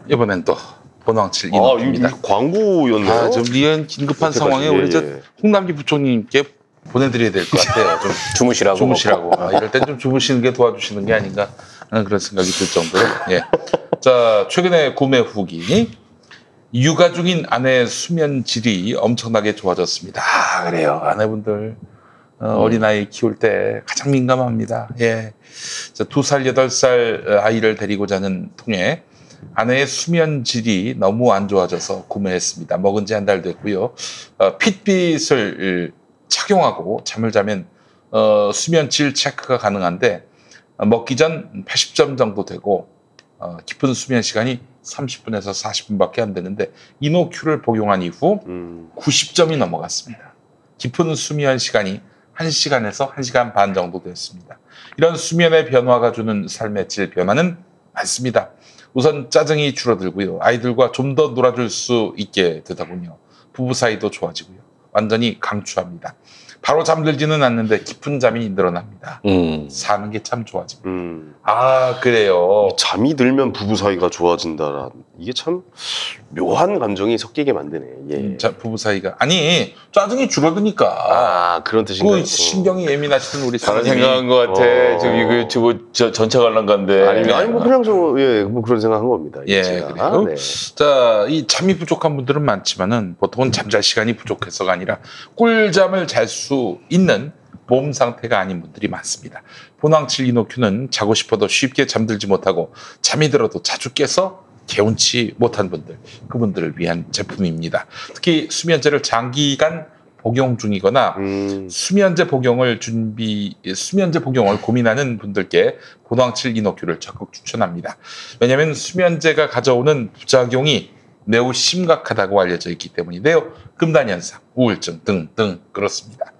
이번엔 또 본황칠 아, 인호입니다. 이거 광고였나요? 좀 리엔 긴급한 상황에 우리 저 홍남기 부총님께 보내드려야 될 것 같아요. 좀 주무시라고. 이럴 땐 좀 주무시는 게 도와주시는 게 아닌가 하는 그런 생각이 들 정도로. 예. 자, 최근에 구매 후기. 육아 중인 아내의 수면 질이 엄청나게 좋아졌습니다. 그래요. 아내분들 어린아이 키울 때 가장 민감합니다. 예. 자, 2살, 8살 아이를 데리고 자는 통에 아내의 수면 질이 너무 안 좋아져서 구매했습니다. 먹은 지 한 달 됐고요. 핏빛을 착용하고 잠을 자면 수면 질 체크가 가능한데 먹기 전 80점 정도 되고 깊은 수면 시간이 30분에서 40분밖에 안 되는데 이노큐를 복용한 이후 90점이 넘어갔습니다. 깊은 수면 시간이 1시간에서 1시간 반 정도 됐습니다. 이런 수면의 변화가 주는 삶의 질 변화는 많습니다. 우선 짜증이 줄어들고요. 아이들과 좀 더 놀아줄 수 있게 되더군요. 부부 사이도 좋아지고요. 완전히 강추합니다. 바로 잠들지는 않는데 깊은 잠이 늘어납니다. 사는 게 참 좋아집니다. 아, 그래요. 잠이 들면 부부 사이가 좋아진다. 이게 참 묘한 감정이 섞이게 만드네. 예. 자, 부부 사이가 아니 짜증이 줄어드니까. 아, 그런 뜻인가요? 그 신경이 예민하시던 우리 다른 사장님이 생각한 것 같아. 지금 이거 유튜브 전체 관람가인데. 아니 뭐 그냥 뭐 그런 생각한 겁니다. 예, 제가. 그래요. 네. 자, 이 잠이 부족한 분들은 많지만은 보통은 잠잘 시간이 부족해서가 아니라 꿀잠을 잘 수 있는 몸 상태가 아닌 분들이 많습니다. 본황칠 이노큐는 자고 싶어도 쉽게 잠들지 못하고 잠이 들어도 자주 깨서 개운치 못한 분들, 그분들을 위한 제품입니다. 특히 수면제를 장기간 복용 중이거나 수면제 복용을 고민하는 분들께 본황칠 이노큐를 적극 추천합니다. 왜냐하면 수면제가 가져오는 부작용이 매우 심각하다고 알려져 있기 때문인데요. 금단현상, 우울증 등등 그렇습니다.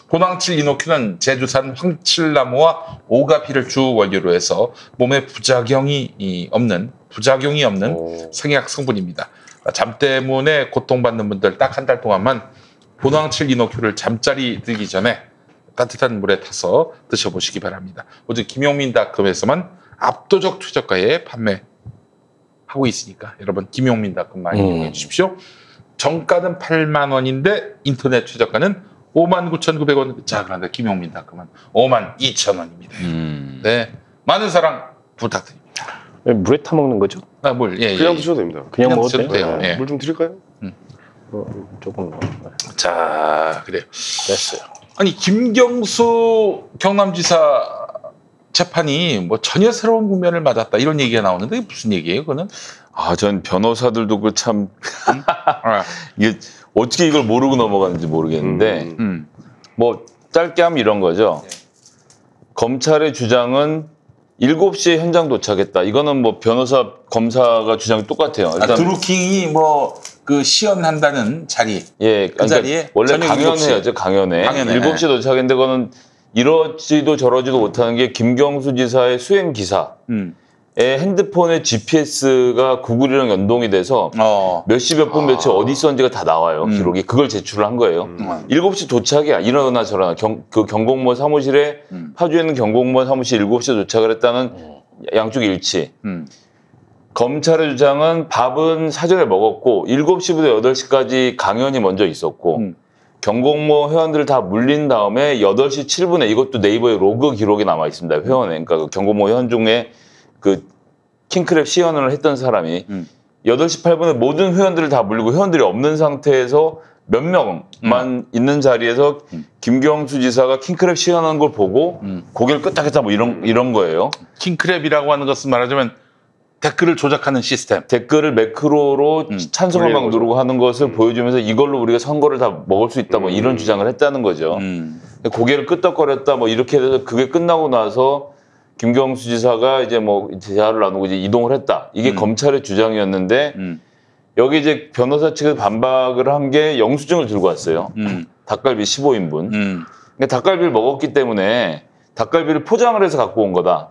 본황칠 이노큐는 제주산 황칠나무와 오가피를 주 원료로 해서 몸에 부작용이 없는 생약 성분입니다. 잠 때문에 고통받는 분들 딱 한 달 동안만 본황칠 이노큐를 잠자리 들기 전에 따뜻한 물에 타서 드셔보시기 바랍니다. 오직 김용민닷컴에서만 압도적 최저가에 판매하고 있으니까 여러분 김용민닷컴 많이 이용해 주십시오. 정가는 8만 원인데 인터넷 최저가는 59,900원. 자, 그런데 김용민닷컴은 52,000원입니다. 네, 많은 사랑 부탁드립니다. 물에 타 먹는 거죠? 아, 물, 예, 그냥 예. 드셔도 됩니다. 그냥 먹어도 드셔도 돼요. 네. 예. 물 좀 드릴까요? 조금 자, 그래요. 됐어요. 아니, 김경수 경남지사 재판이 뭐 전혀 새로운 국면을 맞았다 이런 얘기가 나오는데 이게 무슨 얘기예요, 그거는? 전 변호사들도 그 참 이게 어떻게 이걸 모르고 넘어가는지 모르겠는데 뭐 짧게 하면 이런 거죠. 검찰의 주장은 7시에 현장 도착했다. 이거는 뭐 변호사, 검사가 주장이 똑같아요. 일단 드루킹이 뭐 그 시연한다는 자리, 예, 그 자리에 원래 저녁 강연해야죠. 강연에 7시에 도착했는데 그거는 이러지도 저러지도 못하는 게 김경수 지사의 수행 기사. 핸드폰에 GPS가 구글이랑 연동이 돼서 몇 시 몇 분 며칠 어디 있었는지가 다 나와요. 기록이. 그걸 제출을 한 거예요. 7시 도착이야. 이러나 저러나. 그 경공모 사무실에 파주에 있는 경공모 사무실 7시에 도착을 했다는 양쪽 일치. 검찰의 주장은 밥은 사전에 먹었고 7시부터 8시까지 강연이 먼저 있었고 경공모 회원들을 다 물린 다음에 8시 7분에 이것도 네이버에 로그 기록이 남아 있습니다. 회원에. 그러니까 그 경공모 회원 중에 그 킹크랩 시연을 했던 사람이 8시 8분에 모든 회원들을 다 물리고 회원들이 없는 상태에서 몇 명만 있는 자리에서 김경수 지사가 킹크랩 시연하는 걸 보고 고개를 끄덕했다 뭐 이런 거예요. 킹크랩이라고 하는 것은 말하자면 댓글을 조작하는 시스템. 댓글을 매크로로 찬성을 막 누르고 하는 것을 보여주면서 이걸로 우리가 선거를 다 먹을 수 있다 뭐 이런 주장을 했다는 거죠. 고개를 끄덕거렸다 뭐 이렇게 해서 그게 끝나고 나서 김경수 지사가 이제 뭐 대화를 나누고 이제 이동을 했다. 이게 검찰의 주장이었는데 여기 이제 변호사 측에서 반박을 한 게 영수증을 들고 왔어요. 닭갈비 15인분. 근데 닭갈비를 먹었기 때문에 닭갈비를 포장을 해서 갖고 온 거다.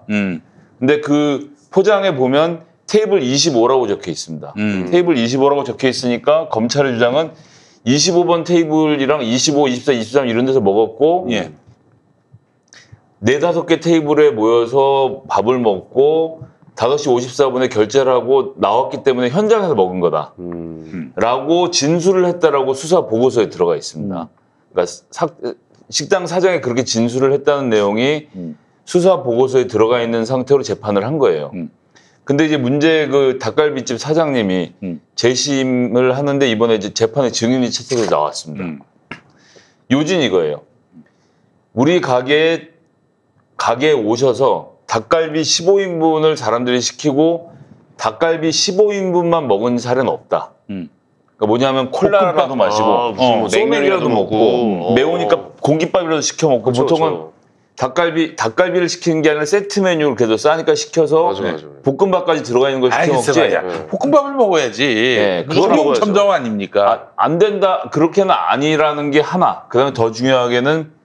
근데 그 포장에 보면 테이블 25라고 적혀 있습니다. 테이블 25라고 적혀 있으니까 검찰의 주장은 25번 테이블이랑 25, 24, 23 이런 데서 먹었고 네 다섯 개 테이블에 모여서 밥을 먹고 5시 54분에 결제를 하고 나왔기 때문에 현장에서 먹은 거다. 라고 진술을 했다라고 수사 보고서에 들어가 있습니다. 그러니까 식당 사장이 그렇게 진술을 했다는 내용이 수사 보고서에 들어가 있는 상태로 재판을 한 거예요. 근데 이제 문제 그 닭갈비집 사장님이 재심을 하는데 이번에 이제 재판에 증인이 채택해서 나왔습니다. 요진 이거예요. 우리 가게에 오셔서 닭갈비 15인분을 사람들이 시키고 닭갈비 15인분만 먹은 사례는 없다. 그러니까 뭐냐면 콜라라도 마시고 뭐 소맥이라도 먹고 매우니까 공깃밥이라도 시켜 먹고 그쵸, 보통은 그쵸. 닭갈비를 시키는 게 아니라 세트 메뉴를 그래도 싸니까 시켜서 맞아. 볶음밥까지 들어가 있는 걸 시켜 먹지. 볶음밥을 먹어야지. 네, 그건 용천정 아닙니까? 안 된다. 그렇게는 아니라는 게 하나. 그다음에 더 중요하게는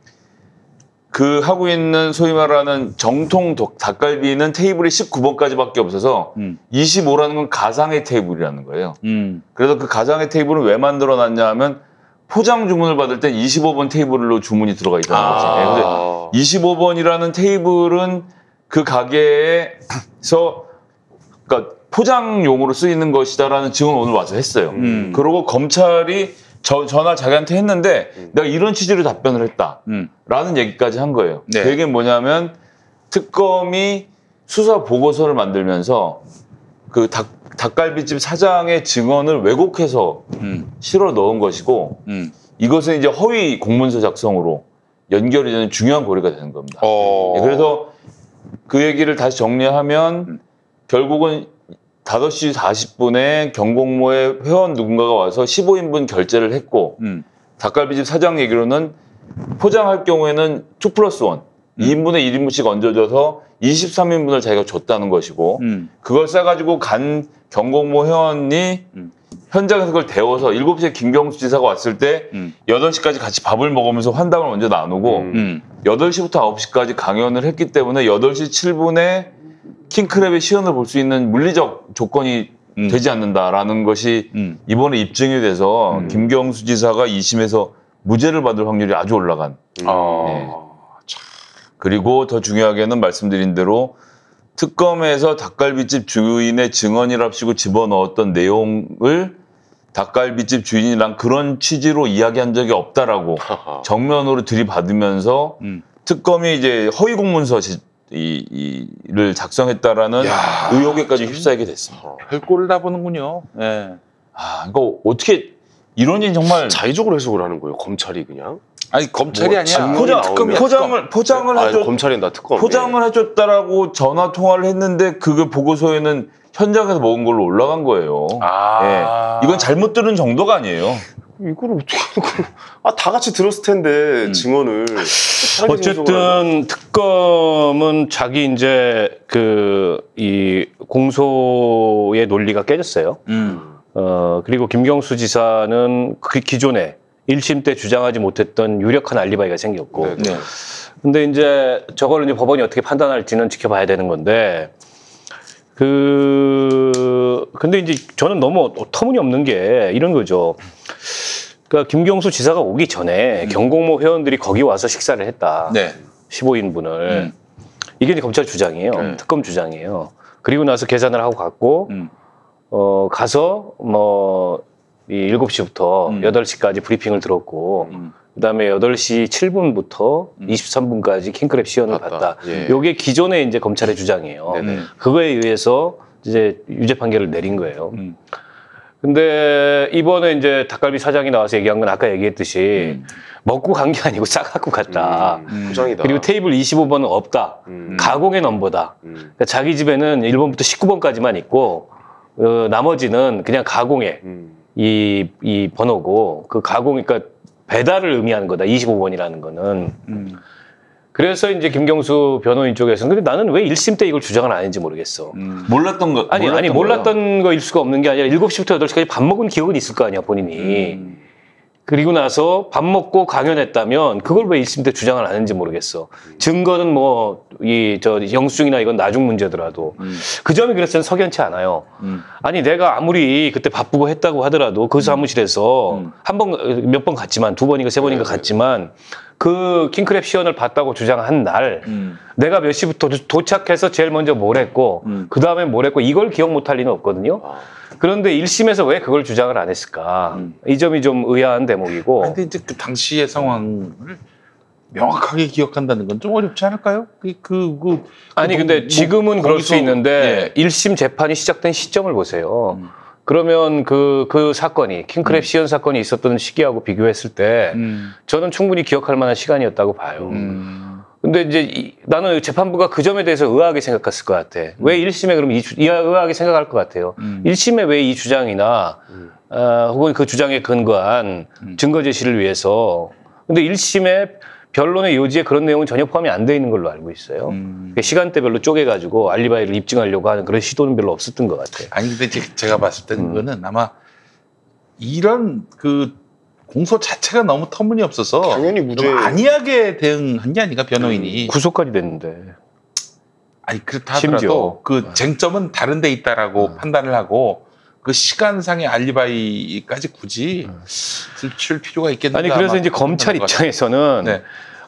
그 하고 있는 소위 말하는 정통 닭갈비는 테이블이 19번까지밖에 없어서 25라는 건 가상의 테이블이라는 거예요. 그래서 그 가상의 테이블은 왜 만들어 놨냐 하면 포장 주문을 받을 때 25번 테이블로 주문이 들어가 있다는 거지. 근데 25번이라는 테이블은 그 가게에서 그러니까 포장용으로 쓰이는 것이다라는 증언을 오늘 와서 했어요. 그리고 검찰이 전화 자기한테 했는데 내가 이런 취지로 답변을 했다라는 얘기까지 한 거예요. 네. 그 얘기는 뭐냐면 특검이 수사 보고서를 만들면서 그 닭갈비집 사장의 증언을 왜곡해서 실어 넣은 것이고 이것은 이제 허위 공문서 작성으로 연결이 되는 중요한 고리가 되는 겁니다. 그래서 그 얘기를 다시 정리하면 결국은 5시 40분에 경공모에 회원 누군가가 와서 15인분 결제를 했고 닭갈비집 사장 얘기로는 포장할 경우에는 2+1 2인분에 1인분씩 얹어줘서 23인분을 자기가 줬다는 것이고 그걸 싸가지고 간 경공모 회원이 현장에서 그걸 데워서 7시에 김경수 지사가 왔을 때 8시까지 같이 밥을 먹으면서 환담을 먼저 나누고 8시부터 9시까지 강연을 했기 때문에 8시 7분에 킹크랩의 시연을 볼 수 있는 물리적 조건이 되지 않는다라는 것이 이번에 입증이 돼서 김경수 지사가 2심에서 무죄를 받을 확률이 아주 올라간. 네. 그리고 더 중요하게는 말씀드린 대로 특검에서 닭갈비집 주인의 증언이랍시고 집어넣었던 내용을 닭갈비집 주인이랑 그런 취지로 이야기한 적이 없다라고 정면으로 들이받으면서 특검이 이제 허위 공문서 를 작성했다라는 의혹에까지 휩싸이게 됐습니다. 별꼴을 다 보는군요. 네. 이거 어떻게 이런 일 정말 자의적으로 해석을 하는 거예요. 검찰이 그냥. 아니 검찰이 아니야. 포장을 해줬. 검찰인다 특검. 포장을 해줬다라고 전화 통화를 했는데 그 보고서에는 현장에서 먹은 걸로 올라간 거예요. 이건 잘못 들은 정도가 아니에요. 이걸 어떻게 다 같이 들었을 텐데 증언을. 어쨌든 특검은 자기 이제 이 공소의 논리가 깨졌어요. 그리고 김경수 지사는 그 기존에 1심 때 주장하지 못했던 유력한 알리바이가 생겼고. 근데 이제 저걸 이제 법원이 어떻게 판단할지는 지켜봐야 되는 건데. 근데 이제 저는 너무 터무니없는 게 이런 거죠. 그러니까 김경수 지사가 오기 전에 경공모 회원들이 거기 와서 식사를 했다. 15인분을. 이게 이제 검찰 주장이에요. 특검 주장이에요. 그리고 나서 계산을 하고 갔고, 가서 이 7시부터 8시까지 브리핑을 들었고, 그 다음에 8시 7분부터 23분까지 킹크랩 시연을 봤다. 요게 기존의 이제 검찰의 주장이에요. 그거에 의해서 이제 유죄 판결을 내린 거예요. 근데 이번에 이제 닭갈비 사장이 나와서 얘기한 건 아까 얘기했듯이 먹고 간 게 아니고 싸갖고 갔다. 포장이다. 그리고 테이블 25번은 없다. 가공의 넘버다. 그러니까 자기 집에는 1번부터 19번까지만 있고 나머지는 그냥 가공의 이 번호고 그 가공 그러니까 배달을 의미하는 거다. 25번이라는 거는. 그래서 이제 김경수 변호인 쪽에서는 근데 나는 왜 1심 때 이걸 주장을 안 했는지 모르겠어. 몰랐던 거 몰랐던 거일 수가 없는 게 아니라 7시부터 8시까지 밥 먹은 기억은 있을 거 아니야, 본인이. 그리고 나서 밥 먹고 강연했다면 그걸 왜 1심 때 주장을 안 했는지 모르겠어. 증거는 영수증이나 이건 나중 문제더라도. 그 점이 그래서 석연치 않아요. 아니, 내가 아무리 그때 바쁘고 했다고 하더라도 그 사무실에서 몇 번 갔지만 2번인가 3번인가 갔지만 그 킹크랩 시연을 봤다고 주장한 날 내가 몇 시부터 도착해서 제일 먼저 뭘 했고 그 다음에 뭘 했고 이걸 기억 못할 리는 없거든요. 그런데 1심에서 왜 그걸 주장을 안 했을까? 이 점이 좀 의아한 대목이고. 근데 이제 그 당시의 상황을 명확하게 기억한다는 건 좀 어렵지 않을까요? 아니 근데 지금은 그럴 수 있는데 1심 재판이 시작된 시점을 보세요. 그러면 그 사건이 킹크랩 시연 사건이 있었던 시기하고 비교했을 때 저는 충분히 기억할 만한 시간이었다고 봐요. 근데 이제 나는 재판부가 그 점에 대해서 의아하게 생각했을 것 같아. 왜 1심에 그럼 의아하게 생각할 것 같아요. 1심에 왜 이 주장이나 혹은 그 주장에 근거한 증거 제시를 위해서. 근데 1심에 변론의 요지에 그런 내용은 전혀 포함이 안 돼 있는 걸로 알고 있어요. 시간대별로 쪼개가지고 알리바이를 입증하려고 하는 그런 시도는 별로 없었던 것 같아요. 아니 근데 제가 봤을 때는 그거는 아마 이런 그 공소 자체가 너무 터무니없어서 당연히 무죄 안이하게 대응한 게 아닌가 변호인이. 구속까지 됐는데. 아니 그렇다 하더라도 그 쟁점은 다른 데 있다라고 판단을 하고 그 시간상의 알리바이까지 굳이 칠 필요가 있겠는가. 아니 그래서 이제 검찰 입장에서는 네.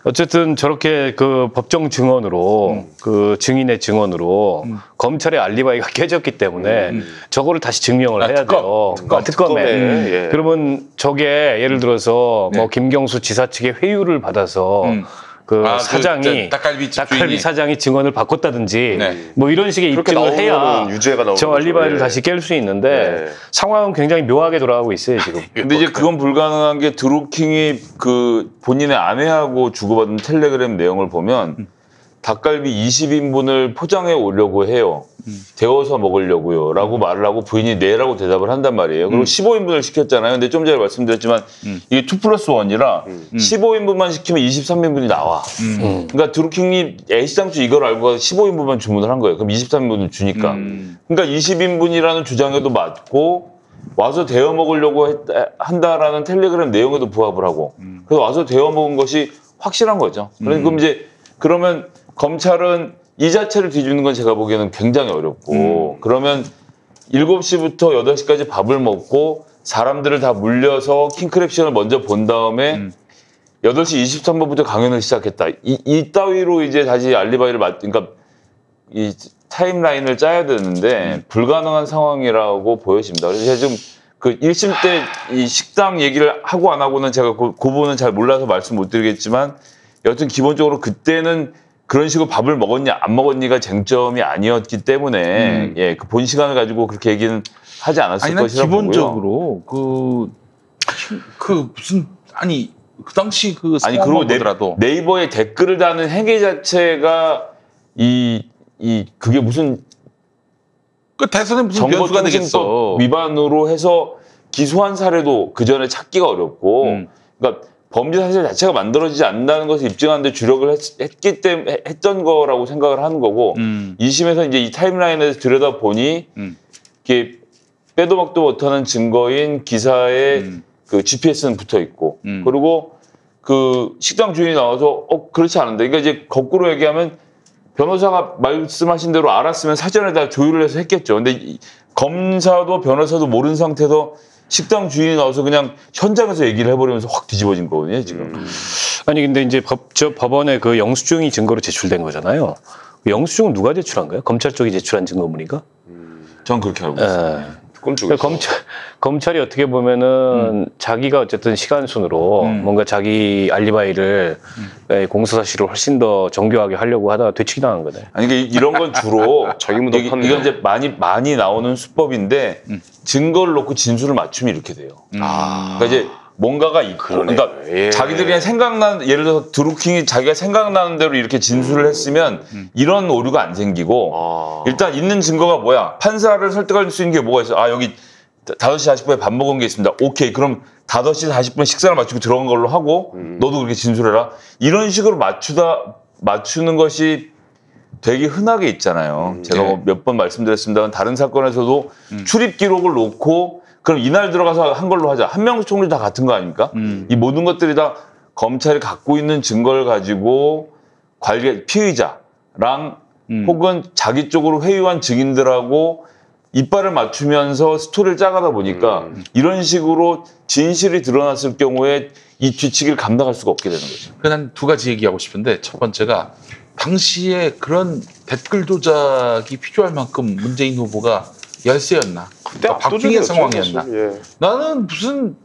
어쨌든 저렇게 그 법정 증언으로 그 증인의 증언으로 검찰의 알리바이가 깨졌기 때문에 저거를 다시 증명을 해야 돼요. 특검에. 예. 그러면 저게 예를 들어서 뭐 김경수 지사 측의 회유를 받아서 그 사장이 닭갈비 사장이 증언을 바꿨다든지 뭐 이런 식의 입증을 해야 저 알리바이를 다시 깰 수 있는데 상황은 굉장히 묘하게 돌아가고 있어요 지금. 근데 이제 그건 불가능한 게 드루킹이 그 본인의 아내하고 주고받은 텔레그램 내용을 보면 닭갈비 20인분을 포장해 오려고 해요. 데워서 먹으려고요. 라고 말을 하고 부인이 네라고 대답을 한단 말이에요. 그리고 15인분을 시켰잖아요. 근데 좀 전에 말씀드렸지만 이게 2+1이라 15인분만 시키면 23인분이 나와. 그러니까 드루킹이 애시당초 이걸 알고 가서 15인분만 주문을 한 거예요. 그럼 23인분을 주니까. 그러니까 20인분이라는 주장에도 맞고 와서 데워 먹으려고 한다라는 텔레그램 내용에도 부합을 하고 그래서 와서 데워 먹은 것이 확실한 거죠. 그럼 이제 그러면 검찰은 이 자체를 뒤집는 건 제가 보기에는 굉장히 어렵고 그러면 7시부터 8시까지 밥을 먹고 사람들을 다 물려서 킹크랩 시연을 먼저 본 다음에 8시 23분부터 강연을 시작했다. 이 따위로 이제 다시 알리바이를 그러니까 이 타임라인을 짜야 되는데 불가능한 상황이라고 보여집니다. 그래서 제가 지금 그 1심 때 이 식당 얘기를 하고 안 하고는 제가 그 부분은 잘 몰라서 말씀 못 드리겠지만 여튼 기본적으로 그때는 그런 식으로 밥을 먹었냐 안 먹었냐가 쟁점이 아니었기 때문에 예, 그 본 시간을 가지고 그렇게 얘기는 하지 않았을 것이라고 보고요. 기본적으로 그 당시 그 상황만 보더라도 네이버에 댓글을 다는 행위 자체가 그게 무슨 그 대선에 무슨 변수가 되겠어. 위반으로 해서 기소한 사례도 그 전에 찾기가 어렵고 그러니까 범죄 사실 자체가 만들어지지 않는다는 것을 입증하는데 주력을 했기 때문에 했던 거라고 생각을 하는 거고 2심에서 이제 이 타임라인에서 들여다 보니 이게 빼도 박도 못하는 증거인 기사에 그 GPS는 붙어 있고 그리고 그 식당 주인이 나와서 그렇지 않은데 그러니까 이제 거꾸로 얘기하면 변호사가 말씀하신 대로 알았으면 사전에 다 조율을 해서 했겠죠. 근데 검사도 변호사도 모르는 상태에서 식당 주인이 나와서 그냥 현장에서 얘기를 해버리면서 확 뒤집어진 거거든요, 지금. 아니, 근데 이제 법원에 그 영수증이 증거로 제출된 거잖아요. 그 영수증은 누가 제출한 거예요? 검찰 쪽이 제출한 증거물인가? 전 그렇게 알고 있어요. 그러니까 검찰이 어떻게 보면은 자기가 어쨌든 시간순으로 뭔가 자기 알리바이를 공소사실을 훨씬 더 정교하게 하려고 하다가 되치기 당한 거네. 아니 이런 건 주로 이건 이제 많이 나오는 수법인데 증거를 놓고 진술을 맞추면 이렇게 돼요. 그러니까 이제 뭔가가 있고, 그러니까 자기들이 그냥 생각나는 예를 들어서 드루킹이 자기가 생각나는 대로 이렇게 진술을 했으면 이런 오류가 안 생기고 일단 있는 증거가 뭐야? 판사를 설득할 수 있는 게 뭐가 있어? 여기 5시 40분에 밥 먹은 게 있습니다. 오케이, 그럼 5시 40분 식사를 마치고 들어간 걸로 하고 너도 그렇게 진술해라. 이런 식으로 맞추는 것이 되게 흔하게 있잖아요. 제가 뭐 몇 번 말씀드렸습니다만 다른 사건에서도 출입 기록을 놓고 그럼 이날 들어가서 한 걸로 하자. 한명숙 총리 다 같은 거 아닙니까? 이 모든 것들이 다 검찰이 갖고 있는 증거를 가지고 피의자랑 혹은 자기 쪽으로 회유한 증인들하고 이빨을 맞추면서 스토리를 짜가다 보니까 이런 식으로 진실이 드러났을 경우에 이 뒤치기를 감당할 수가 없게 되는 거죠. 난 두 가지 얘기하고 싶은데 첫 번째가 당시에 그런 댓글 조작이 필요할 만큼 문재인 후보가 열세였나? 그러니까 박빙의 상황이었나? 예. 나는 무슨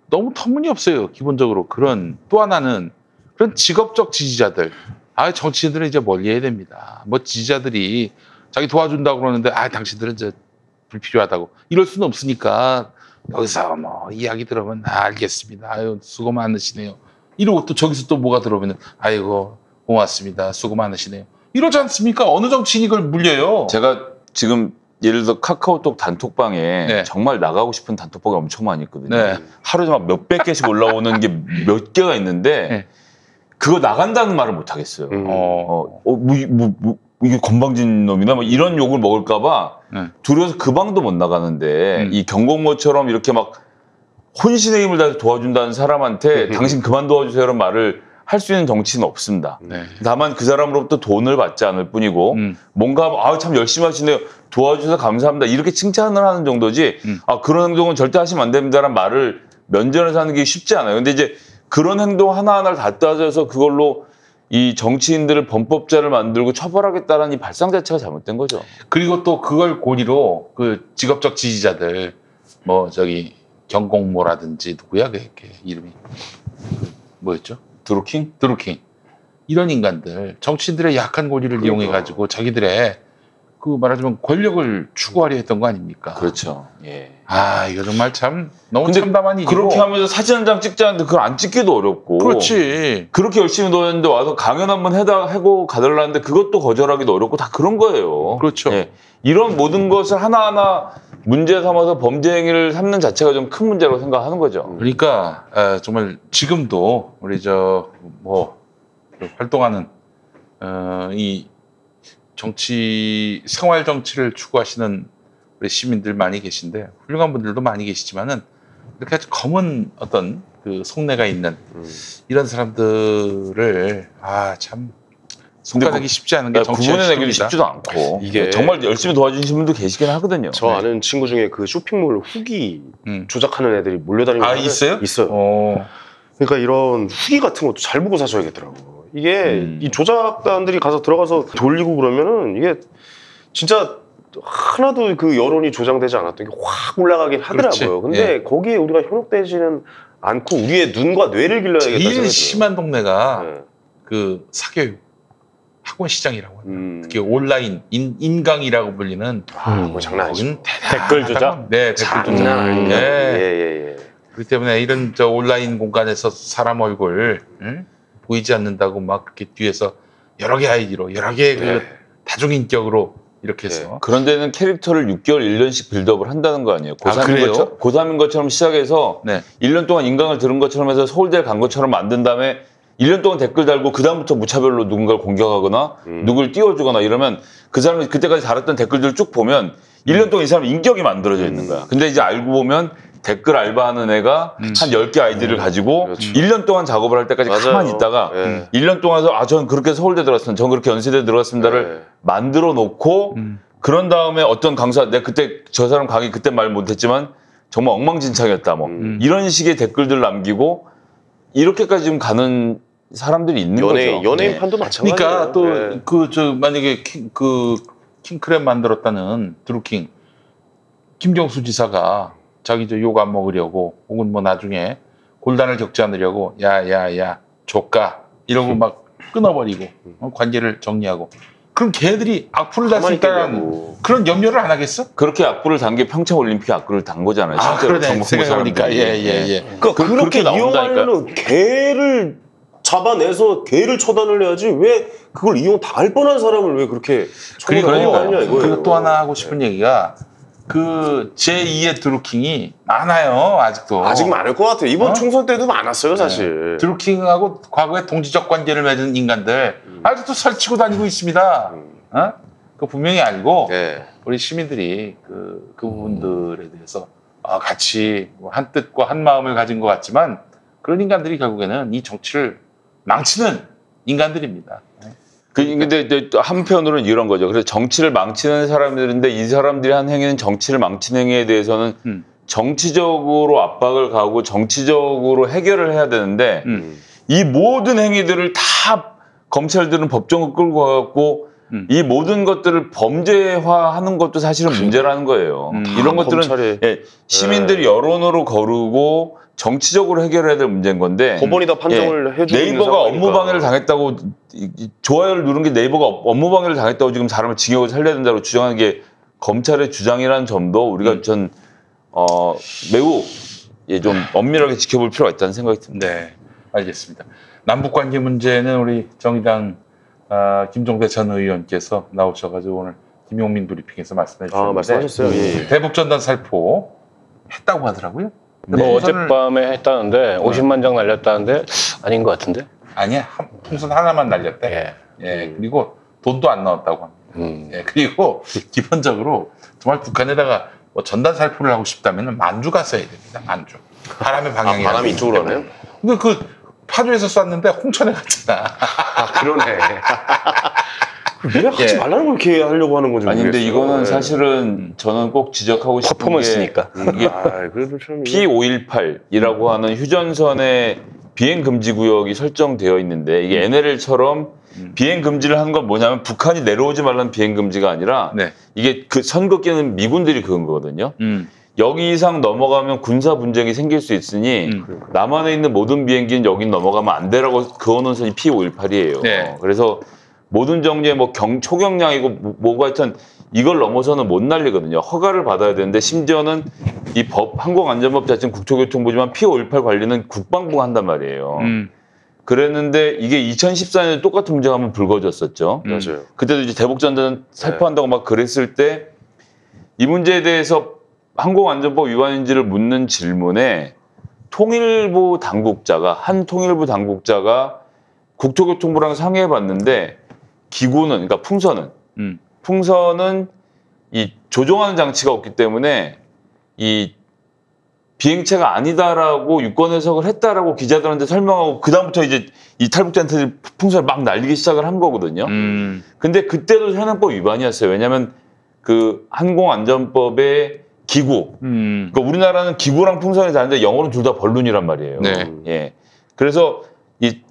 너무 터무니없어요. 기본적으로 그런 또 하나는 그런 직업적 지지자들. 정치인들은 이제 멀리해야 됩니다. 뭐 지지자들이 자기 도와준다고 그러는데 당신들은 이제 불필요하다고 이럴 수는 없으니까 여기서 뭐 이야기 들으면 알겠습니다. 아유 수고 많으시네요. 이러고 또 저기서 또 뭐가 들어오면 아이고 고맙습니다. 수고 많으시네요. 이러지 않습니까? 어느 정치인이 그걸 물려요. 제가 지금 예를 들어 카카오톡 단톡방에 네. 정말 나가고 싶은 단톡방이 엄청 많이 있거든요. 네. 하루에 막 몇백 개씩 올라오는 게 몇 개가 있는데 네. 그거 나간다는 말을 못 하겠어요. 이게 건방진 놈이나 뭐 이런 욕을 먹을까봐 두려워서 그 방도 못 나가는데 이 경공모처럼 이렇게 막 혼신의 힘을 다해서 도와준다는 사람한테 당신 그만 도와주세요 이런 말을 할 수 있는 정치는 없습니다. 네. 다만 그 사람으로부터 돈을 받지 않을 뿐이고 뭔가 참 열심히 하시네요. 도와주셔서 감사합니다. 이렇게 칭찬을 하는 정도지 그런 행동은 절대 하시면 안 됩니다라는 말을 면전에서 하는 게 쉽지 않아요. 근데 이제 그런 행동 하나하나를 다 따져서 그걸로 이 정치인들을 범법자를 만들고 처벌하겠다는 이 발상 자체가 잘못된 거죠. 그리고 또 그걸 고리로 그 직업적 지지자들 뭐 경공모라든지 누구야 그 이름이 뭐였죠? 드루킹 이런 인간들 정치인들의 약한 고리를 이용해 가지고 자기들의 그 말하자면 권력을 추구하려 했던 거 아닙니까? 그렇죠. 예. 이거 정말 참 너무 참담한 일이고. 그렇게 하면서 사진 한 장 찍자는데 그걸 안 찍기도 어렵고. 그렇지. 그렇게 열심히 노렸는데 와서 강연 한번 하고 가달라는데 그것도 거절하기도 어렵고 다 그런 거예요. 그렇죠. 예. 이런 모든 것을 하나하나 문제 삼아서 범죄 행위를 삼는 자체가 좀 큰 문제라고 생각하는 거죠. 그러니까 정말 지금도 우리 활동하는 이 생활 정치를 추구하시는 우리 시민들 많이 계신데 훌륭한 분들도 많이 계시지만은 이렇게 아주 검은 어떤 그 속내가 있는 이런 사람들을 참 손가락이 쉽지 않은 게 구분해내기 쉽지도 않고 이게 정말 열심히 도와주시는 분도 계시긴 하거든요. 저 아는 친구 중에 그 쇼핑몰 후기 조작하는 애들이 몰려다니는 게 있어요? 그러니까 이런 후기 같은 것도 잘 보고 사셔야겠더라고. 이게 이 조작단들이 가서 들어가서 돌리고 그러면은 이게 진짜 하나도 그 여론이 조장되지 않았던 게 확 올라가긴 하더라고요. 근데 거기에 우리가 현혹되지는 않고 우리의 눈과 뇌를 길러야겠다. 제일 심한 동네가 그 사교육 학원 시장이라고 합니다. 특히 온라인 인강이라고 불리는 뭐 장난 아니죠. 댓글 조작? 네, 댓글 조작. 그렇기 때문에 이런 온라인 공간에서 사람 얼굴 보이지 않는다고 막 그렇게 뒤에서 여러 개 아이디로 여러 개 그 다중인격으로 이렇게 해서 그런 데는 캐릭터를 6개월, 1년씩 빌드업을 한다는 거 아니에요? 고3인 것처럼 시작해서 1년 동안 인강을 들은 것처럼 해서 서울대를 간 것처럼 만든 다음에 1년 동안 댓글 달고 그다음부터 무차별로 누군가를 공격하거나 누굴 띄워주거나 이러면 그 사람이 그때까지 달았던 댓글들을 쭉 보면 1년 동안 이 사람 인격이 만들어져 있는 거야. 근데 이제 알고 보면 댓글 알바하는 애가 한 10개 아이디를 가지고 1년 동안 작업을 할 때까지 가만히 있다가 1년 동안에서 전 그렇게 서울대 들어갔습니다. 전 그렇게 연세대 들어갔습니다를 만들어 놓고 그런 다음에 어떤 강사 내가 그때 저 사람 강의 그때 말 못했지만 정말 엉망진창이었다 뭐 이런 식의 댓글들 남기고 이렇게까지 지금 가는 사람들이 있는 거죠. 연예인판도 마찬가지예요. 그러니까 또 만약에 킹크랩 만들었다는 드루킹 김경수 지사가 자기 욕 안 먹으려고 혹은 뭐 나중에 골단을 겪지 않으려고 야야야 조까 이러고 막 끊어버리고 관계를 정리하고 그럼 걔들이 악플을 달 수 있다는 그런 염려를 안 하겠어? 그렇게 악플을 단 게 평창올림픽 악플을 단 거잖아요. 그러네. 생각해보니까 그러니까 그렇게 이용하려면 걔를 잡아내서 걔를 처단을 해야지 왜 그걸 이용당할 뻔한 사람을 왜 그렇게 처단하냐 이거예요. 그리고 또 하나 하고 싶은 얘기가 그 제2의 드루킹이 많아요. 아직 많을 것 같아요. 이번 총선 때도 많았어요 사실. 드루킹하고 과거에 동지적 관계를 맺은 인간들 아직도 설치고 다니고 있습니다. 그 분명히 알고 우리 시민들이 그 부분들에 대해서 같이 한 뜻과 한 마음을 가진 것 같지만 그런 인간들이 결국에는 이 정치를 망치는 인간들입니다. 근데 또 한편으로는 이런 거죠. 그래서 정치를 망치는 사람들인데 이 사람들이 한 행위는 정치를 망치는 행위에 대해서는 정치적으로 압박을 가고 정치적으로 해결을 해야 되는데 이 모든 행위들을 다 검찰들은 법정을 끌고 가갖고 이 모든 것들을 범죄화하는 것도 사실은 문제라는 거예요. 이런 것들은 시민들이 여론으로 거르고 정치적으로 해결해야 될 문제인 건데 법원이 다 판정을 해주는 네이버가 업무방해를 당했다고 좋아요를 누른 게 네이버가 업무방해를 당했다고 지금 사람을 징역을 살려야 된다고 주장하는 게 검찰의 주장이라는 점도 우리가 전 매우 좀 엄밀하게 지켜볼 필요가 있다는 생각이 듭니다. 네, 알겠습니다. 남북관계 문제는 우리 정의당 김종대 전 의원께서 나오셔가지고 오늘 김용민 브리핑에서 말씀해 주셨는데 말씀하셨어요. 예. 대북전단 살포 했다고 하더라고요. 뭐 어젯밤에 했다는데 50만 장 날렸다는데 아닌 것 같은데? 아니야, 풍선 하나만 날렸대. 그리고 돈도 안 나왔다고 합니다. 그리고 기본적으로 정말 북한에다가 뭐 전단 살포를 하고 싶다면 만주 갔어야 됩니다. 만주. 바람의 방향이 바람이 이쪽으로 하나요? 근데 그 파주에서 쐈는데 홍천에 갔잖아. 그러네. 왜 하지 말라는 걸 이렇게 하려고 하는 건지 모르겠어요. 아니 근데 이거는 사실은 저는 꼭 지적하고 싶은 퍼포먼스니까. 이게 그래도 참 P518이라고 하는 휴전선의 비행 금지 구역이 설정되어 있는데 이게 NLL처럼 비행 금지를 하는 건 뭐냐면 북한이 내려오지 말라는 비행 금지가 아니라 이게 그 선 긋기는 미군들이 그은 거거든요. 여기 이상 넘어가면 군사 분쟁이 생길 수 있으니 남한에 있는 모든 비행기는 여기 넘어가면 안 되라고 그어놓은 선이 P518이에요. 그래서 모든 정류에 뭐 초경량이고 뭐가 하여튼 이걸 넘어서는 못 날리거든요. 허가를 받아야 되는데 심지어는 이 항공안전법 자체는 국토교통부지만 P518 관리는 국방부가 한단 말이에요. 그랬는데 이게 2014년에 똑같은 문제가 한번 불거졌었죠. 맞아요. 그때도 이제 대북전단 살포한다고 막 그랬을 때 이 문제에 대해서 항공안전법 위반인지를 묻는 질문에 통일부 당국자가 국토교통부랑 상의해봤는데 기구는 그러니까 풍선은 이 조종하는 장치가 없기 때문에 이 비행체가 아니다라고 유권 해석을 했다라고 기자들한테 설명하고 그다음부터 이제 이 탈북자한테 풍선을 막 날리기 시작을 한 거거든요. 근데 그때도 현행법 위반이었어요. 왜냐하면 그 항공안전법의 기구. 그러니까 우리나라는 기구랑 풍선이 다른데 영어는 둘 다 벌룬이란 말이에요. 그래서 이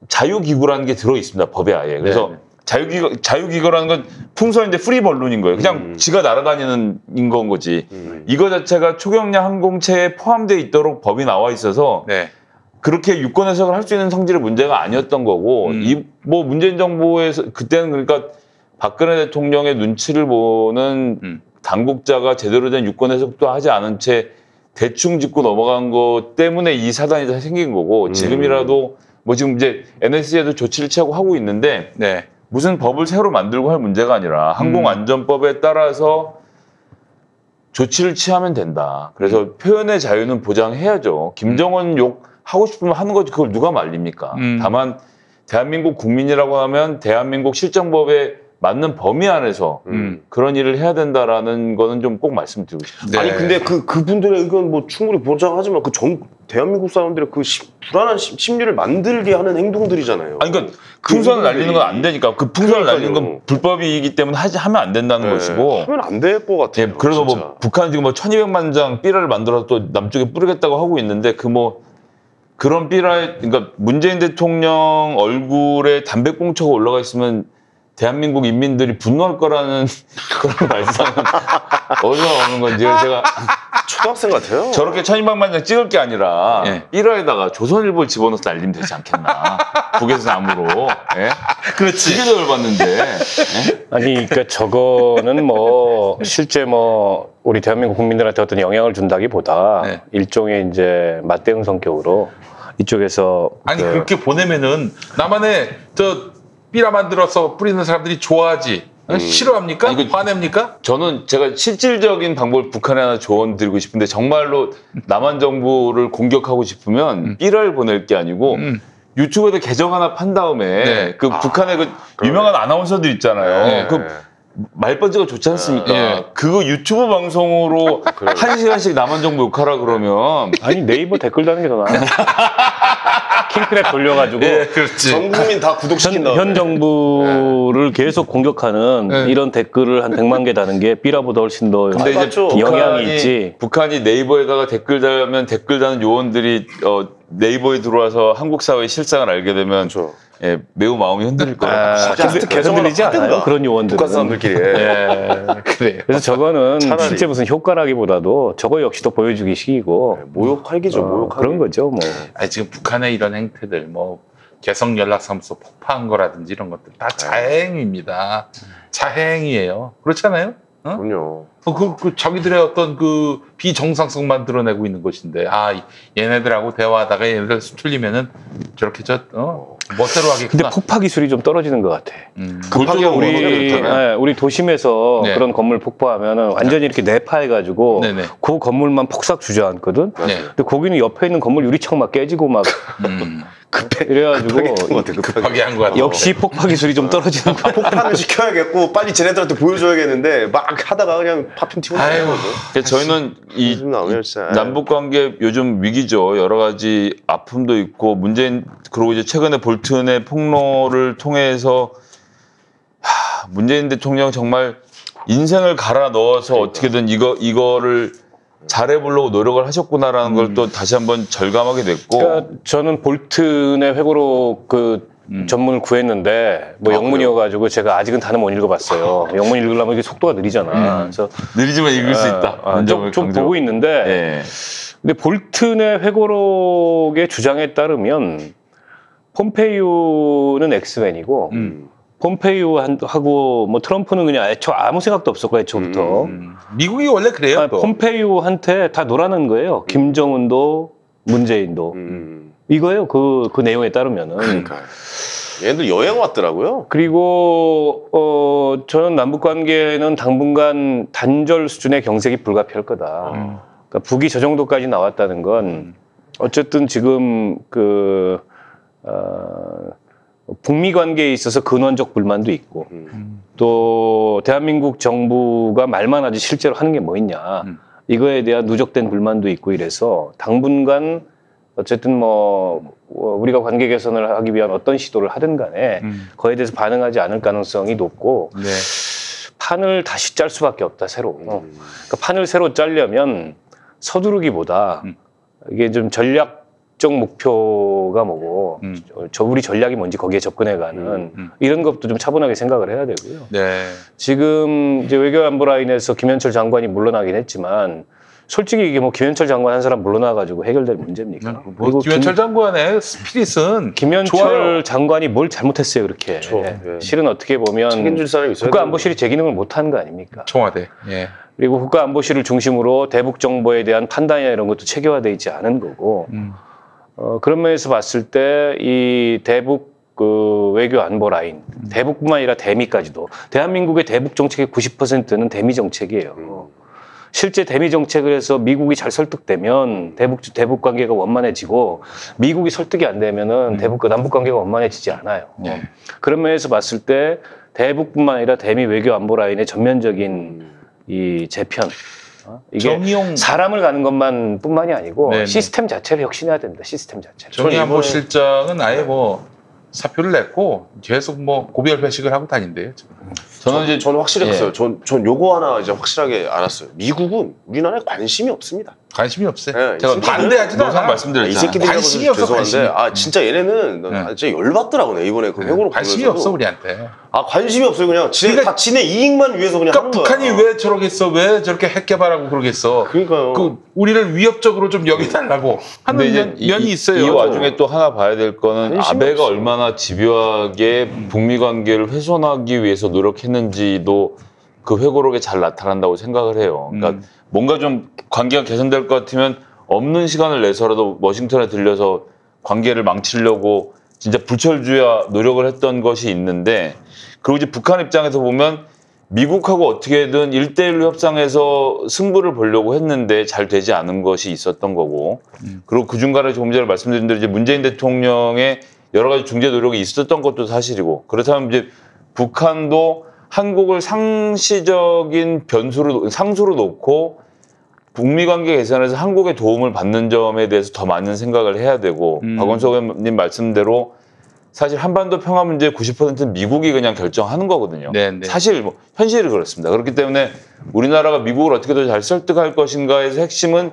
자유기구라는 게 들어 있습니다. 법에 아예. 그래서 자유기구라는 건 풍선인데 프리 벌룬인 거예요. 그냥 지가 날아다니는 건 거지. 이거 자체가 초경량 항공체에 포함되어 있도록 법이 나와 있어서 그렇게 유권 해석을 할 수 있는 성질의 문제가 아니었던 거고 이 뭐 문재인 정부에서 그때는 그러니까 박근혜 대통령의 눈치를 보는 당국자가 제대로 된 유권 해석도 하지 않은 채 대충 짚고 넘어간 것 때문에 이 사단이 다 생긴 거고 지금이라도 뭐 지금 이제 NSC에도 조치를 취하고 하고 있는데 무슨 법을 새로 만들고 할 문제가 아니라 항공안전법에 따라서 조치를 취하면 된다. 그래서 표현의 자유는 보장해야죠. 김정은 욕 하고 싶으면 하는 거지 그걸 누가 말립니까? 다만 대한민국 국민이라고 하면 대한민국 실정법에 맞는 범위 안에서 그런 일을 해야 된다라는 거는 좀 꼭 말씀드리고 싶습니다. 아니 근데 그분들의 의견 뭐 충분히 보장하지만 대한민국 사람들의 그 불안한 심리를 만들게 하는 행동들이잖아요. 아니 그러니까 풍선을 날리는 건 안 되니까 그 풍선을 날리는 건 불법이기 때문에 하면 안 된다는 것이고 하면 안 될 것 같아요. 그래서 뭐 북한은 지금 뭐 1200만 장 삐라를 만들어서 또 남쪽에 뿌리겠다고 하고 있는데 그런 삐라에 그러니까 문재인 대통령 얼굴에 담배꽁초가 올라가 있으면 대한민국 인민들이 분노할 거라는 그런 말씀은 어디서 나오는 건지 제가 초등학생 같아요. 저렇게 1200만 장 찍을 게 아니라 삐라에다가 조선일보를 집어넣어서 날리면 되지 않겠나. 북에서 나무로. 그렇지. 그게 더 열받는데. 아니 그러니까 저거는 뭐 실제 뭐 우리 대한민국 국민들한테 어떤 영향을 준다기보다 일종의 이제 맞대응 성격으로 이쪽에서 아니 그렇게 보내면은 남한에 삐라 만들어서 뿌리는 사람들이 좋아하지. 싫어합니까? 아니, 화냅니까? 저는 제가 실질적인 방법을 북한에 하나 조언 드리고 싶은데 정말로 남한 정부를 공격하고 싶으면 삐라를 보낼 게 아니고 유튜브에다 계정 하나 판 다음에 그 북한의 그 유명한 아나운서들 있잖아요. 그 말버즈가 좋지 않습니까? 그거 유튜브 방송으로 1시간씩 남한 정부 욕하라 그러면 아니 네이버 댓글 다는 게 더 나아요. 킹크랩 돌려가지고 예, 그렇지. 전 국민 다 구독시킨 다음에 현 정부를 계속 공격하는 이런 댓글을 한 100만 개 다는 게 B라보다 훨씬 더 근데 이제 영향이 있지. 북한이 네이버에다가 댓글 달면 댓글 다는 요원들이 네이버에 들어와서 한국 사회의 실상을 알게 되면 그렇죠. 예, 매우 마음이 흔들릴 거예요. 흔들리지 않아요? 그런 요원들은. 북한 사람들끼리. 예, 그래요. 그래서 저거는 차라리. 실제 무슨 효과라기보다도 저거 역시도 보여주기 식이고 모욕 활기죠, 모욕 활기. 그런 거죠. 뭐. 아니, 지금 북한의 이런 행태들, 뭐 개성 연락사무소 폭파한 거라든지 이런 것들 다 자행입니다. 자행이에요. 그렇지 않아요? 어? 그럼요. 그 자기들의 어떤 그 비정상성만 드러내고 있는 것인데, 얘네들하고 대화하다가 얘네들 수틀리면은 저렇게 멋대로 하겠구나. 근데 폭파 기술이 좀 떨어지는 것 같아. 급하게 우리 도심에서 네. 그런 건물 폭파하면은 완전히 이렇게 내파해가지고 네네. 그 건물만 폭삭 주저앉거든. 네. 근데 거기는 옆에 있는 건물 유리창 막 깨지고 막 이래가지고 급하게 한 거야. 역시 폭파 기술이 좀 떨어지는 거야. 폭탄을 시켜야겠고 빨리 쟤네들한테 보여줘야겠는데 막 하다가 그냥 파편 튀고 나는 거죠. 그래서 저희는 이 남북 관계 요즘 위기죠. 여러 가지 아픔도 있고 문재인 그리고 이제 최근에 볼튼의 폭로를 통해서 문재인 대통령 정말 인생을 갈아 넣어서 어떻게든 이거를 잘해보려고 노력을 하셨구나라는 걸 또 다시 한번 절감하게 됐고. 그러니까 저는 볼튼의 회고록 전문을 구했는데 뭐 영문이어가지고 제가 아직은 다는 못 읽어봤어요. 영문 읽으려면 이게 속도가 느리잖아. 그래서 느리지만 읽을 수 있다. 좀 보고 있는데 예. 근데 볼튼의 회고록의 주장에 따르면 폼페이오는 엑스맨이고 폼페이오하고 뭐 트럼프는 그냥 애초 아무 생각도 없었고 애초부터 미국이 원래 그래요. 폼페이오한테 다 놀아는 거예요. 김정은도 문재인도 이거예요. 그 내용에 따르면은. 그러니까 얘네들 여행 왔더라고요. 그리고 저는 남북 관계는 당분간 단절 수준의 경색이 불가피할 거다. 그러니까 북이 저 정도까지 나왔다는 건 어쨌든 지금 북미 관계에 있어서 근원적 불만도 있고 또 대한민국 정부가 말만 하지 실제로 하는 게 뭐 있냐 이거에 대한 누적된 불만도 있고 이래서 당분간 어쨌든 뭐 우리가 관계 개선을 하기 위한 어떤 시도를 하든 간에 그거에 대해서 반응하지 않을 가능성이 높고 네. 판을 다시 짤 수밖에 없다 새로. 그러니까 판을 새로 짜려면 서두르기보다 이게 좀 전략적 목표가 뭐고 우리 전략이 뭔지 거기에 접근해가는 이런 것도 좀 차분하게 생각을 해야 되고요. 네. 지금 이제 외교안보 라인에서 김현철 장관이 물러나긴 했지만 솔직히 이게 뭐 김현철 장관 한 사람 물러나가지고 해결될 문제입니까? 그리고 김현철 장관의 스피릿은 김현철 좋아요. 장관이 뭘 잘못했어요 그렇게. 그렇죠. 예. 실은 어떻게 보면 책임질 사람이 있어야 국가안보실이 제 기능을 못한 거 아닙니까? 청와대. 예. 그리고 국가안보실을 중심으로 대북 정보에 대한 판단이나 이런 것도 체계화되어 있지 않은 거고 그런 면에서 봤을 때 이 대북 외교 안보 라인, 대북뿐만 아니라 대미까지도 대한민국의 대북 정책의 90%는 대미 정책이에요. 실제 대미 정책을 해서 미국이 잘 설득되면 대북 관계가 원만해지고 미국이 설득이 안 되면은 남북 관계가 원만해지지 않아요. 네. 그런 면에서 봤을 때 대북뿐만 아니라 대미 외교 안보 라인의 전면적인 이 재편 이게 정의용 사람을 가는 것만 뿐만이 아니고 네네. 시스템 자체를 혁신해야 됩니다. 시스템 자체를. 정의안보 실장은 아예 뭐 사표를 냈고 계속 뭐 고별 회식을 하고 다닌대요. 지금. 저는 확실히 갔어요. 전 요거 하나 이제 확실하게 알았어요. 미국은 우리나라에 관심이 없습니다. 관심이 없어요. 네, 제가 반대하지도 노상 않아. 말씀드렸잖아요. 이 새끼들이 관심이 없어, 죄송한데 관심이. 진짜 얘네는 진짜 열받더라고 나 이번에 그 회고록 관심이 보면서도. 없어 우리한테. 관심이 없어요. 그냥 그러니까- 지네 이익만 위해서 그냥 하는 그러니까 거야. 북한이 왜 저러겠어? 왜 저렇게 핵 개발하고 그러겠어? 그러니까요. 우리를 위협적으로 좀 여기달라고 근데 이제 하는 면이 있어요. 이 와중에 또 하나 봐야 될 거는 관심이 아베가 없어요. 얼마나 집요하게 북미 관계를 훼손하기 위해서 노력했는지도 그 회고록에 잘 나타난다고 생각을 해요. 그러니까 뭔가 좀 관계가 개선될 것 같으면 없는 시간을 내서라도 워싱턴에 들려서 관계를 망치려고 진짜 불철주야 노력을 했던 것이 있는데 그리고 이제 북한 입장에서 보면 미국하고 어떻게든 1대1로 협상해서 승부를 보려고 했는데 잘 되지 않은 것이 있었던 거고 그리고 그 중간에 조금 전에 말씀드린 대로 이제 문재인 대통령의 여러 가지 중재 노력이 있었던 것도 사실이고 그렇다면 이제 북한도 한국을 상시적인 상수로 놓고 북미 관계 개선에서 한국의 도움을 받는 점에 대해서 더 많은 생각을 해야 되고 박원석 의원님 말씀대로 사실 한반도 평화 문제의 90%는 미국이 그냥 결정하는 거거든요. 네네. 사실 뭐 현실이 그렇습니다. 그렇기 때문에 우리나라가 미국을 어떻게 더 잘 설득할 것인가에서 핵심은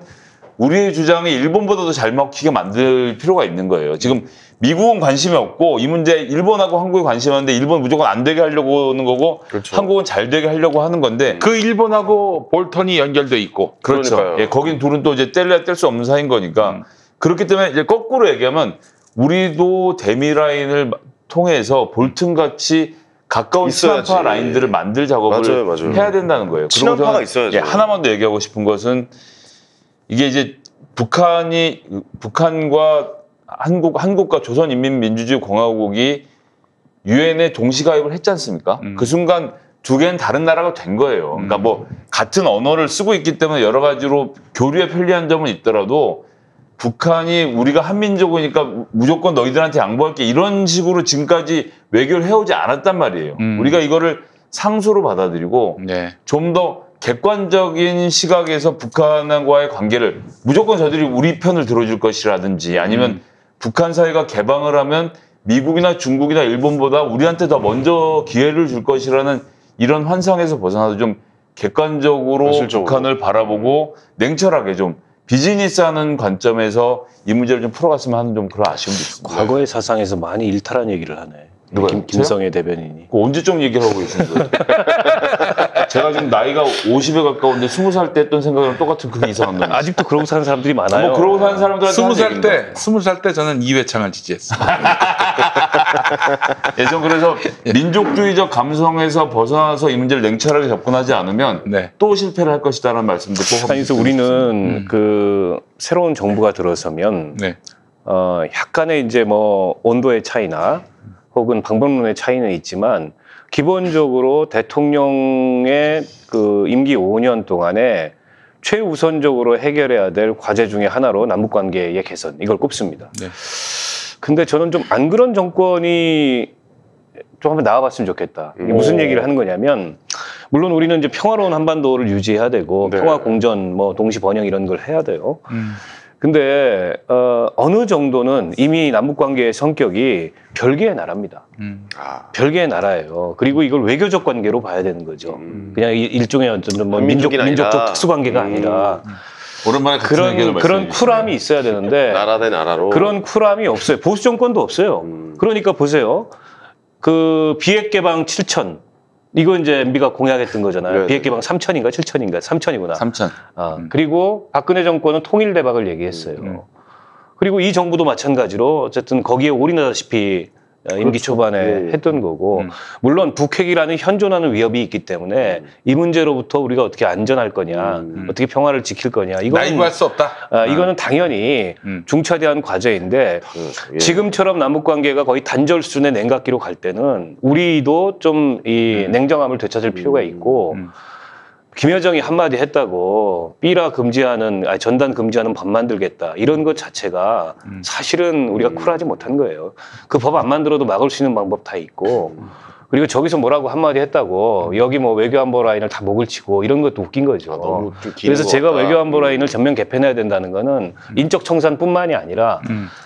우리의 주장이 일본보다도 잘 먹히게 만들 필요가 있는 거예요. 지금 미국은 관심이 없고 이 문제 일본하고 한국이 관심이 많은데 일본 무조건 안 되게 하려고 하는 거고 그렇죠. 한국은 잘 되게 하려고 하는 건데 그 일본하고 볼턴이 연결돼 있고 그렇죠. 예, 거긴 둘은 또 이제 뗄래야 뗄 수 없는 사이인 거니까 그렇기 때문에 이제 거꾸로 얘기하면 우리도 대미라인을 통해서 볼튼 같이 가까운 있어야지. 친한파 라인들을 만들 작업을 맞아요. 해야 된다는 거예요. 그리고 친한파가 저는 있어야죠. 예, 하나만 더 얘기하고 싶은 것은 이게 이제 북한과 한국과 조선인민민주주의공화국이 유엔에 동시가입을 했지 않습니까? 그 순간 두 개는 다른 나라가 된 거예요. 그러니까 뭐 같은 언어를 쓰고 있기 때문에 여러 가지로 교류에 편리한 점은 있더라도 북한이 우리가 한민족이니까 무조건 너희들한테 양보할게 이런 식으로 지금까지 외교를 해오지 않았단 말이에요. 우리가 이거를 상수로 받아들이고 네. 좀 더 객관적인 시각에서 북한과의 관계를 무조건 저들이 우리 편을 들어줄 것이라든지 아니면 북한 사회가 개방을 하면 미국이나 중국이나 일본보다 우리한테 더 먼저 기회를 줄 것이라는 이런 환상에서 벗어나서 좀 객관적으로 현실적으로. 북한을 바라보고 냉철하게 좀 비즈니스하는 관점에서 이 문제를 좀 풀어갔으면 하는 좀 그런 아쉬움도 있습니다. 과거의 사상에서 많이 일탈한 얘기를 하네. 누가요? 김성애 대변인이. 그 언제적 얘기를 하고 계시는 거예요? 제가 지금 나이가 50에 가까운데 20살 때 했던 생각이랑 똑같은 그게 이상한 놈. 아직도 그러고 사는 사람들이 많아요. 뭐 그러고 사는 사람들한테 20살 때 저는 이회창을 지지했어요. 예전 그래서 민족주의적 감성에서 벗어나서 이 문제를 냉철하게 접근하지 않으면 네. 또 실패를 할 것이다라는 말씀도 꼭 아니, 그래서 우리는 그 새로운 정부가 들어서면 네. 약간의 이제 뭐 온도의 차이나 혹은 방법론의 차이는 있지만 기본적으로 대통령의 그 임기 5년 동안에 최우선적으로 해결해야 될 과제 중에 하나로 남북관계의 개선 이걸 꼽습니다. 네. 근데 저는 좀 안 그런 정권이 좀 한번 나와봤으면 좋겠다. 이게 무슨 얘기를 하는 거냐면 물론 우리는 이제 평화로운 한반도를 유지해야 되고 네. 평화 공전 뭐 동시 번영 이런 걸 해야 돼요. 근데 어느 정도는 이미 남북관계의 성격이 별개의 나라입니다. 별개의 나라예요. 그리고 이걸 외교적 관계로 봐야 되는 거죠. 그냥 일종의 어떤 뭐 민족적 특수관계가 아니라 오랜만에 같은 의견을 그런 쿨함이 있어야 되는데 나라 대 나라로 그런 쿨함이 없어요. 보수 정권도 없어요. 그러니까 보세요. 그 비핵 개방 7천 이거 이제 MB가 공약했던 거잖아요. 네. 비핵 개방 3천인가 7천인가 3천이구나. 3천. 그리고 박근혜 정권은 통일 대박을 얘기했어요. 그리고 이 정부도 마찬가지로 어쨌든 거기에 올인하다시피 임기 초반에 했던 거고 물론 북핵이라는 현존하는 위협이 있기 때문에 이 문제로부터 우리가 어떻게 안전할 거냐 어떻게 평화를 지킬 거냐 이거는 나이브할 수 없다. 이거는 당연히 중차대한 과제인데 예. 지금처럼 남북관계가 거의 단절 수준의 냉각기로 갈 때는 우리도 좀 이 냉정함을 되찾을 필요가 있고 김여정이 한마디 했다고 삐라 금지하는 전단 금지하는 법 만들겠다 이런 것 자체가 사실은 우리가 쿨하지 못한 거예요. 그 법 안 만들어도 막을 수 있는 방법 다 있고 그리고 저기서 뭐라고 한마디 했다고 여기 뭐 외교안보 라인을 다 목을 치고 이런 것도 웃긴 거죠. 너무 좀 기는 그래서 것 제가 같다. 외교안보 라인을 전면 개편해야 된다는 거는 인적 청산뿐만이 아니라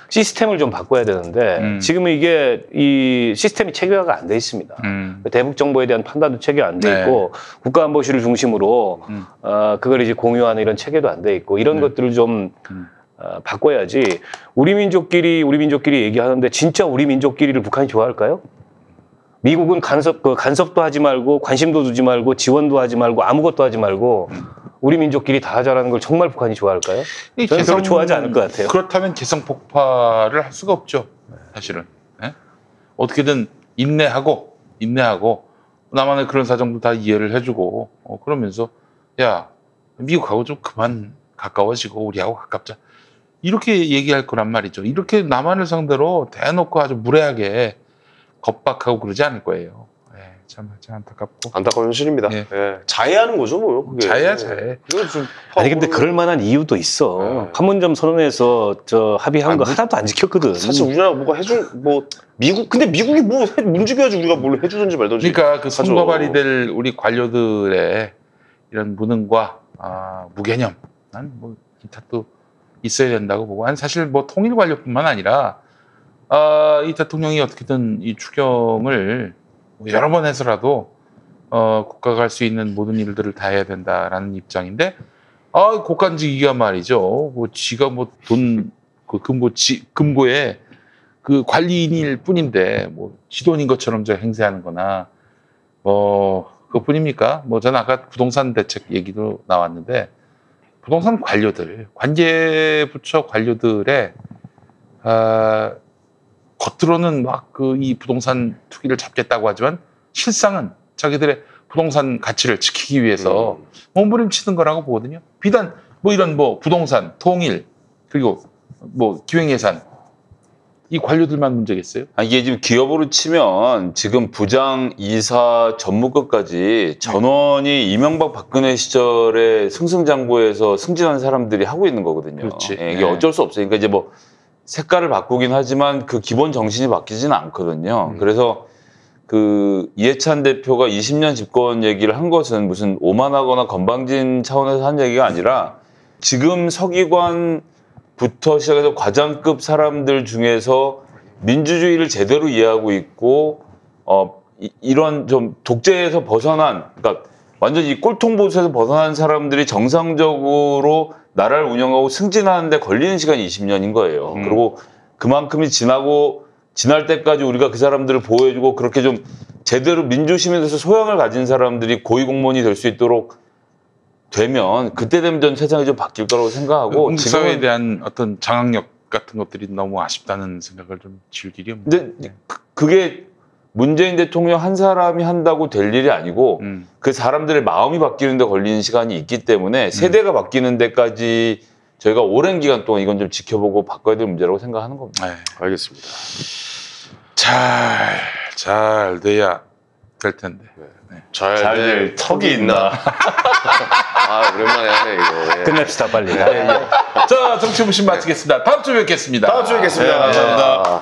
시스템을 좀 바꿔야 되는데 지금은 이게 이 시스템이 체계화가 안 돼 있습니다. 대북 정보에 대한 판단도 체계 안 돼 있고 국가안보실을 중심으로 그걸 이제 공유하는 이런 체계도 안 돼 있고 이런 것들을 좀 바꿔야지. 우리 민족끼리 얘기하는데 진짜 우리 민족끼리를 북한이 좋아할까요? 미국은 간섭도 하지 말고 관심도 두지 말고 지원도 하지 말고 아무것도 하지 말고 우리 민족끼리 다 하자라는 걸 정말 북한이 좋아할까요? 저는 별로 좋아하지 않을 것 같아요. 그렇다면 개성 폭발을 할 수가 없죠. 사실은. 예? 어떻게든 인내하고 남한의 그런 사정도 다 이해를 해주고 그러면서 야 미국하고 좀 그만 가까워지고 우리하고 가깝자. 이렇게 얘기할 거란 말이죠. 이렇게 남한을 상대로 대놓고 아주 무례하게 겁박하고 그러지 않을 거예요. 참 안타깝고. 안타까운 현실입니다. 예. 예. 자해하는 거죠, 뭐. 그게. 자해야 자해. 이거 좀 아니 근데 그럴 만한 이유도 있어. 판문점 선언에서 저 합의한 거 하나도 안 지켰거든. 사실 우리나라 뭐가 해준 뭐 근데 미국이 뭐 문지겨야지 우리가 뭘 해주든지 말든지. 그러니까 그 선거 발의될 우리 관료들의 이런 무능과 무개념 난 뭐 기타 또 있어야 된다고 보고, 아니 사실 뭐 통일 관료뿐만 아니라 이 대통령이 어떻게든 이 추경을 여러 번 해서라도 국가가 할 수 있는 모든 일들을 다 해야 된다라는 입장인데, 국간지기가 말이죠. 뭐 지가 뭐 돈 그 금고에 그 관리인일 뿐인데 뭐 지돈인 것처럼 저 행세하는거나 그것뿐입니까? 뭐 저는 아까 부동산 대책 얘기도 나왔는데, 부동산 관료들, 관계부처 관료들의 겉으로는 막 이 부동산 투기를 잡겠다고 하지만 실상은 자기들의 부동산 가치를 지키기 위해서 몸부림치는 거라고 보거든요. 비단 뭐 이런 뭐 부동산, 통일, 그리고 뭐 기획예산, 이 관료들만 문제겠어요? 이게 지금 기업으로 치면 지금 부장, 이사, 전무급까지 전원이 이명박 박근혜 시절에 승승장구해서 승진한 사람들이 하고 있는 거거든요. 그렇지. 이게 어쩔 수 없어요. 그러니까 이제 뭐 색깔을 바꾸긴 하지만 그 기본 정신이 바뀌지는 않거든요. 그래서 그 이해찬 대표가 20년 집권 얘기를 한 것은 무슨 오만하거나 건방진 차원에서 한 얘기가 아니라, 지금 서기관부터 시작해서 과장급 사람들 중에서 민주주의를 제대로 이해하고 있고 이런 좀 독재에서 벗어난, 그러니까 완전히 이 꼴통보수에서 벗어난 사람들이 정상적으로 나라를 운영하고 승진하는 데 걸리는 시간이 20년인 거예요. 그리고 그만큼이 지날 때까지 우리가 그 사람들을 보호해주고 그렇게 좀 제대로 민주시민으로서 소양을 가진 사람들이 고위공무원이 될 수 있도록 되면, 그때 되면 전 세상이 좀 바뀔 거라고 생각하고, 한국 사회에 대한 어떤 장악력 같은 것들이 너무 아쉽다는 생각을 좀 지울 길이 없는데. 근데 그게 문재인 대통령 한 사람이 한다고 될 일이 아니고 그 사람들의 마음이 바뀌는 데 걸리는 시간이 있기 때문에 세대가 바뀌는 데까지 저희가 오랜 기간 동안 이건 좀 지켜보고 바꿔야 될 문제라고 생각하는 겁니다. 네. 알겠습니다. 잘 돼야 될 텐데. 네. 잘 될 턱이 있나? 오랜만에 하네 이거. 끝냅시다 빨리. 자, 정치부신 마치겠습니다. 다음 주에 뵙겠습니다. 다음 주에 뵙겠습니다. 감사합니다.